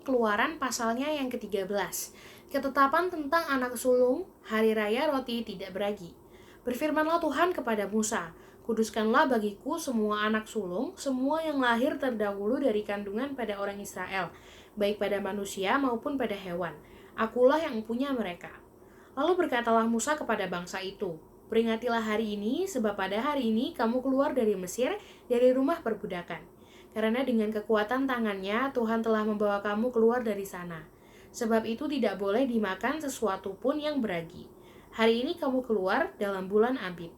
Keluaran pasalnya yang ke-13. Ketetapan tentang anak sulung, hari raya roti tidak beragi. Berfirmanlah Tuhan kepada Musa, kuduskanlah bagiku semua anak sulung, semua yang lahir terdahulu dari kandungan pada orang Israel, baik pada manusia maupun pada hewan. Akulah yang punya mereka. Lalu berkatalah Musa kepada bangsa itu, peringatilah hari ini, sebab pada hari ini kamu keluar dari Mesir, dari rumah perbudakan. Karena dengan kekuatan tangannya, Tuhan telah membawa kamu keluar dari sana. Sebab itu tidak boleh dimakan sesuatu pun yang beragi. Hari ini kamu keluar dalam bulan Abib.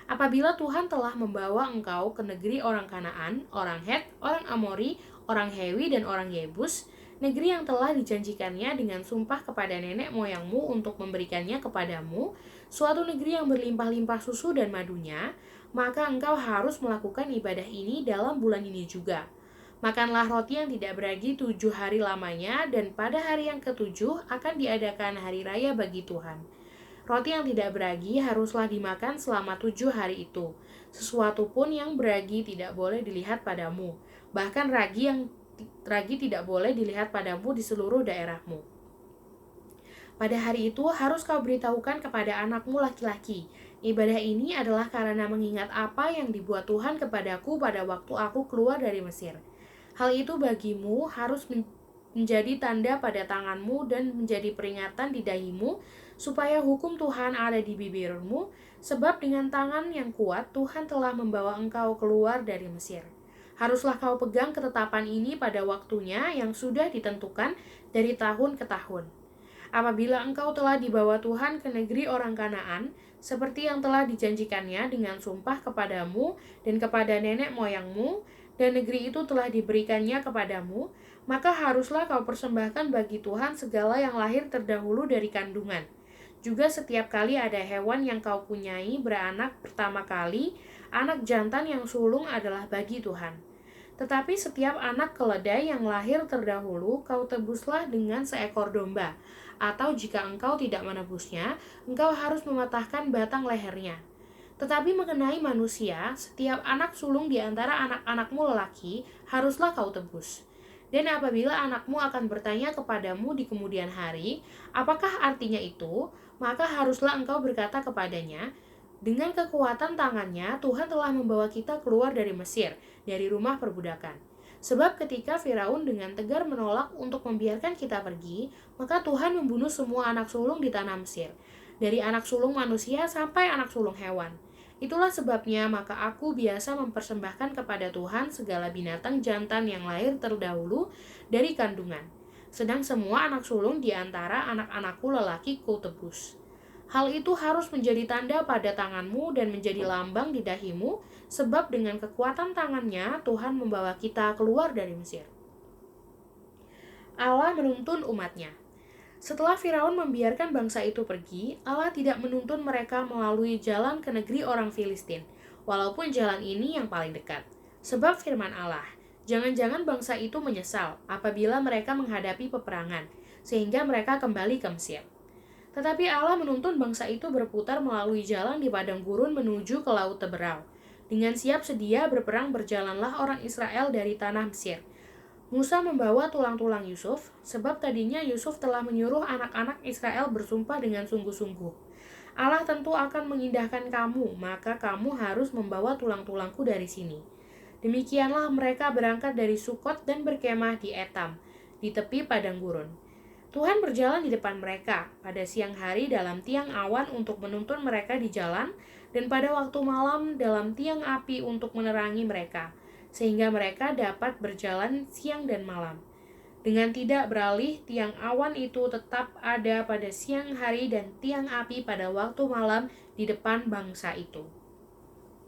Apabila Tuhan telah membawa engkau ke negeri orang Kanaan, orang Het, orang Amori, orang Hewi, dan orang Yebus, negeri yang telah dijanjikannya dengan sumpah kepada nenek moyangmu untuk memberikannya kepadamu, suatu negeri yang berlimpah-limpah susu dan madunya, maka engkau harus melakukan ibadah ini dalam bulan ini juga. Makanlah roti yang tidak beragi 7 hari lamanya, dan pada hari yang ke-7 akan diadakan hari raya bagi Tuhan. Roti yang tidak beragi haruslah dimakan selama 7 hari itu. Sesuatu pun yang beragi tidak boleh dilihat padamu. Bahkan ragi tidak boleh dilihat padamu di seluruh daerahmu. Pada hari itu harus kau beritahukan kepada anakmu laki-laki. Ibadah ini adalah karena mengingat apa yang dibuat Tuhan kepadaku pada waktu aku keluar dari Mesir. Hal itu bagimu harus menjadi tanda pada tanganmu dan menjadi peringatan di dahimu, supaya hukum Tuhan ada di bibirmu, sebab dengan tangan yang kuat Tuhan telah membawa engkau keluar dari Mesir. Haruslah kau pegang ketetapan ini pada waktunya yang sudah ditentukan dari tahun ke tahun. Apabila engkau telah dibawa Tuhan ke negeri orang Kanaan, seperti yang telah dijanjikannya dengan sumpah kepadamu dan kepada nenek moyangmu, dan negeri itu telah diberikannya kepadamu, maka haruslah kau persembahkan bagi Tuhan segala yang lahir terdahulu dari kandungan. Juga setiap kali ada hewan yang kau punyai beranak pertama kali, anak jantan yang sulung adalah bagi Tuhan. Tetapi setiap anak keledai yang lahir terdahulu kau tebuslah dengan seekor domba, atau jika engkau tidak menebusnya, engkau harus mematahkan batang lehernya. Tetapi mengenai manusia, setiap anak sulung di antara anak-anakmu lelaki haruslah kau tebus. Dan apabila anakmu akan bertanya kepadamu di kemudian hari, apakah artinya itu, maka haruslah engkau berkata kepadanya, dengan kekuatan tangannya, Tuhan telah membawa kita keluar dari Mesir, dari rumah perbudakan. Sebab ketika Firaun dengan tegar menolak untuk membiarkan kita pergi, maka Tuhan membunuh semua anak sulung di tanah Mesir, dari anak sulung manusia sampai anak sulung hewan. Itulah sebabnya maka aku biasa mempersembahkan kepada Tuhan segala binatang jantan yang lahir terdahulu dari kandungan. Sedang semua anak sulung di antara anak-anakku lelaki kutebus. Hal itu harus menjadi tanda pada tanganmu dan menjadi lambang di dahimu, sebab dengan kekuatan tangannya Tuhan membawa kita keluar dari Mesir. Allah menuntun umatnya. Setelah Firaun membiarkan bangsa itu pergi, Allah tidak menuntun mereka melalui jalan ke negeri orang Filistin, walaupun jalan ini yang paling dekat. Sebab firman Allah, jangan-jangan bangsa itu menyesal apabila mereka menghadapi peperangan, sehingga mereka kembali ke Mesir. Tetapi Allah menuntun bangsa itu berputar melalui jalan di padang gurun menuju ke Laut Teberau. Dengan siap sedia berperang berjalanlah orang Israel dari tanah Mesir. Musa membawa tulang-tulang Yusuf, sebab tadinya Yusuf telah menyuruh anak-anak Israel bersumpah dengan sungguh-sungguh. Allah tentu akan mengindahkan kamu, maka kamu harus membawa tulang-tulangku dari sini. Demikianlah mereka berangkat dari Sukot dan berkemah di Etam, di tepi padang gurun. Tuhan berjalan di depan mereka pada siang hari dalam tiang awan untuk menuntun mereka di jalan, dan pada waktu malam dalam tiang api untuk menerangi mereka, sehingga mereka dapat berjalan siang dan malam. Dengan tidak beralih, tiang awan itu tetap ada pada siang hari dan tiang api pada waktu malam di depan bangsa itu.